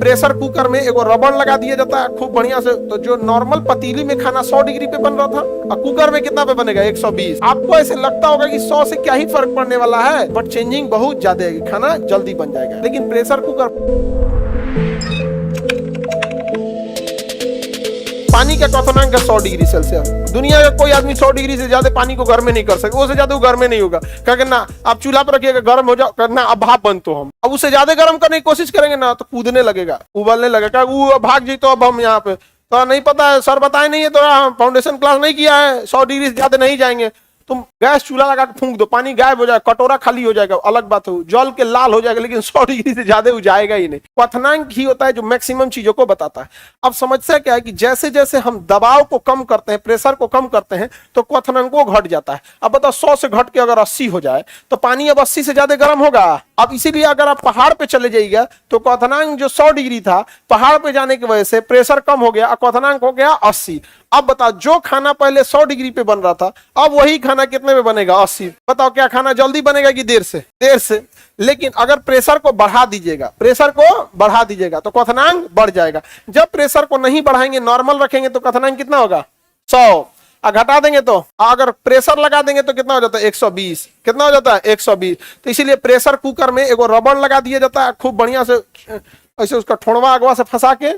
Pressure cooker में एगो रबड़ लगा दिया जाता है खूब बढ़िया से, तो जो नॉर्मल पतीली में खाना 100 डिग्री पे बन रहा था और कुकर में कितना पे बनेगा 120। आपको ऐसे लगता होगा कि 100 से क्या ही फर्क पड़ने वाला है, बट चेंजिंग बहुत ज्यादा है, खाना जल्दी बन जाएगा। लेकिन प्रेशर कुकर पानी का क्वथनांक है 100 डिग्री सेल्सियस। दुनिया का कोई आदमी 100 डिग्री से ज्यादा पानी को गर्म नहीं कर सकता, उससे ज्यादा वो गर्म नहीं होगा। क्या करना, आप चूल्हा पर रखिएगा गर्म हो जाओ, करना अब भाप बन, तो हम अब उससे ज्यादा गर्म करने की कोशिश करेंगे ना तो कूदने लगेगा, उबलने लगेगा, वो भाग जी। तो अब हम यहाँ पे तो नहीं पता है, सर बताए नहीं है, तो फाउंडेशन क्लास नहीं किया है, 100 डिग्री से ज्यादा नहीं जाएंगे। तुम गैस चूल्हा लगा के फूंक दो, पानी गायब हो जाएगा, कटोरा खाली हो जाएगा, अलग बात हो, जल के लाल हो जाएगा, लेकिन 100 डिग्री से ज्यादा हो जाएगा ही नहीं। क्वथनांक ही होता है जो मैक्सिमम चीजों को बताता है। अब समस्या क्या है कि जैसे जैसे हम दबाव को कम करते हैं, प्रेशर को कम करते हैं, तो क्वथनांक घट जाता है। अब बताओ 100 से घट के अगर 80 हो जाए तो पानी अब 80 से ज्यादा गर्म होगा। अब इसीलिए अगर आप पहाड़ पे चले जाइएगा तो क्वथनांक जो 100 डिग्री था, पहाड़ पे जाने की वजह से प्रेशर कम हो गया, क्वथनांक हो गया 80। अब बताओ जो खाना पहले 100 डिग्री पे बन रहा था, अब वही खाना कितने पे बनेगा 80। बताओ क्या खाना जल्दी बनेगा कि देर से? देर से। लेकिन अगर प्रेशर को बढ़ा दीजिएगा, प्रेशर को बढ़ा दीजिएगा तो क्वथनांक बढ़ जाएगा। जब प्रेशर को नहीं बढ़ाएंगे, नॉर्मल रखेंगे, तो क्वथनांक कितना होगा 100। घटा देंगे तो, अगर प्रेशर लगा देंगे तो कितना हो जाता है 120। कितना हो जाता है 120। तो इसीलिए प्रेशर कुकर में एगो रबड़ लगा दिया जाता है खूब बढ़िया से, ऐसे उसका ठोड़वा अगवा से फंसा के,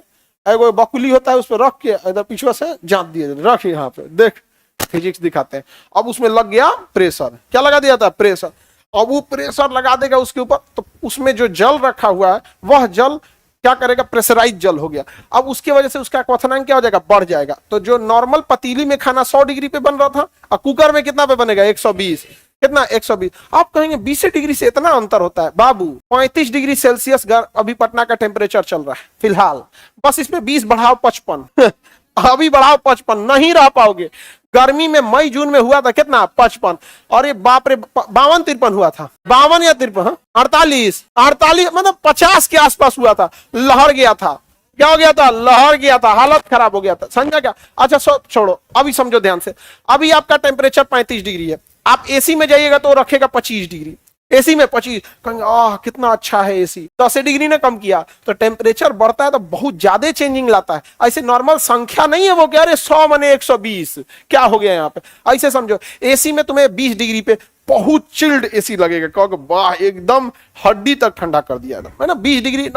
एगो बकुली होता है उस पर रख के इधर पीछे से जांच दिया जाता है, रख यहाँ पे देख, फिजिक्स दिखाते हैं। अब उसमें लग गया प्रेशर, क्या लगा दिया था प्रेशर। अब वो प्रेशर लगा देगा उसके ऊपर, तो उसमें जो जल रखा हुआ है वह जल क्या करेगा, प्रेशराइज जल हो गया। अब उसकी वजह से उसका क्वथनांक क्या हो जाएगा, बढ़ जाएगा। तो जो नॉर्मल पतीली में खाना 100 डिग्री पे बन रहा था और कुकर में कितना पे बनेगा 120। कितना 120। आप कहेंगे 20 डिग्री से इतना अंतर होता है बाबू। 35 डिग्री सेल्सियस अभी पटना का टेम्परेचर चल रहा है फिलहाल, बस इसमें 20 बढ़ाओ 55 अभी बढ़ाओ 55, नहीं रह पाओगे। गर्मी में मई जून में हुआ था कितना 55, और ये बाप रे 52-53 हुआ था, 52 या 53, 48 मतलब 50 के आसपास हुआ था, लहर गया था। क्या हो गया था, लहर गया था, हालत खराब हो गया था, समझा क्या। अच्छा छोड़ो, अभी समझो ध्यान से। अभी आपका टेम्परेचर 35 डिग्री है, आप एसी में जाइएगा तो रखेगा 25 डिग्री, एसी में 25, कहेंगे आह कितना अच्छा है एसी, 10 डिग्री ने कम किया। तो टेम्परेचर बढ़ता है तो बहुत ज्यादा चेंजिंग लाता है। ऐसे नॉर्मल संख्या नहीं है वो कि अरे 100 माने 120 क्या हो गया यहाँ पे। ऐसे समझो, एसी में तुम्हें 20 डिग्री पे बहुत चिल्ड एसी लगेगा, कहोगे वाह एकदम हड्डी तक ठंडा कर दिया है ना। 20 डिग्री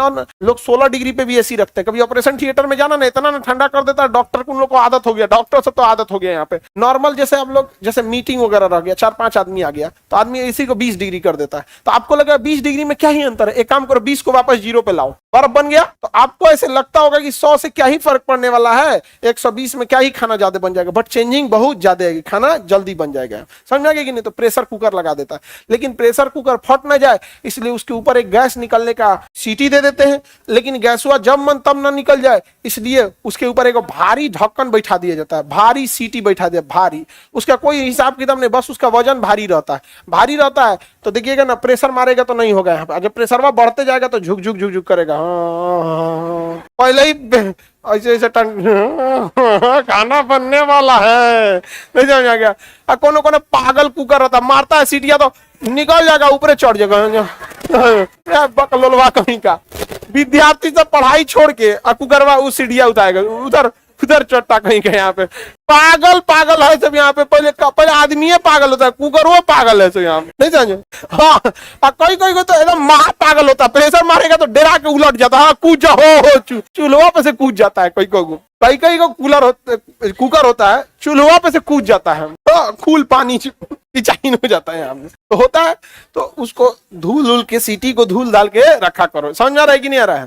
लोग 16 डिग्री पे भी एसी रखते हैं। कभी ऑपरेशन थिएटर में जाना ना, इतना ना ठंडा कर देता है डॉक्टर को, उन लोग को आदत हो गया, डॉक्टर से तो आदत हो गया। यहाँ पे नॉर्मल जैसे आप लोग जैसे मीटिंग वगैरह रह गया, 4-5 आदमी आ गया तो आदमी एसी को 20 डिग्री कर देता है, तो आपको लगा 20 डिग्री में क्या ही अंतर है। एक काम करो, 20 को वापस 0 पे लाओ, बर्फ बन गया। तो आपको ऐसे लगता होगा कि 100 से क्या ही फर्क पड़ने वाला है, 120 में क्या ही खाना ज्यादा बन जाएगा, बट चेंजिंग बहुत ज्यादा है, खाना जल्दी बन जाएगा। समझा गया कि नहीं। तो प्रेशर कुकर लगा देता है, लेकिन प्रेशर कुकर फट ना जाए इसलिए उसके ऊपर एक गैस निकलने का सीटी दे देते हैं, लेकिन गैस हुआ जब मन तब ना निकल जाए इसलिए उसके ऊपर एक भारी ढक्कन बैठा दिया जाता है, भारी सीटी बैठा दिया, भारी, उसका कोई हिसाब किताब नहीं, बस उसका वजन भारी रहता है। भारी रहता है तो देखिएगा ना, प्रेशर मारेगा तो नहीं होगा यहाँ पे, जब प्रेशर वह बढ़ते जाएगा तो झुक झुक झुक झुक करेगा। पहले ही ऐसे ऐसे खाना बनने वाला है, नहीं समझ आ गया। कोनो कोनो पागल कुकर रहता, मारता है सीटिया तो निकल जाएगा, ऊपर चढ़ जाएगा। बकलोलवा कहीं का विद्यार्थी सब पढ़ाई छोड़ के कुकरवा उस सीढ़िया उठाएगा, उधर उधर चढ़ता कहीं के। यहाँ पे पागल है सब यहाँ पे, पहले आदमी पागल होता है, कुकर वो पागल है सब यहाँ पे, नहीं समझे। हाँ कोई को तो एकदम महा पागल होता है, प्रेशर मारेगा तो डेरा के उलट जाता है, कूद जा हो चूल्हा पे से कूद जाता है। कई को कुकर होता है, चूल्हा पे से कूद जाता है, तो खूल पानी चाइन हो जाता है यहाँ पे, तो होता है। तो उसको धूल के सीटी को धूल डाल के रखा करो। समझ आ रहा है कि नहीं आ रहा है।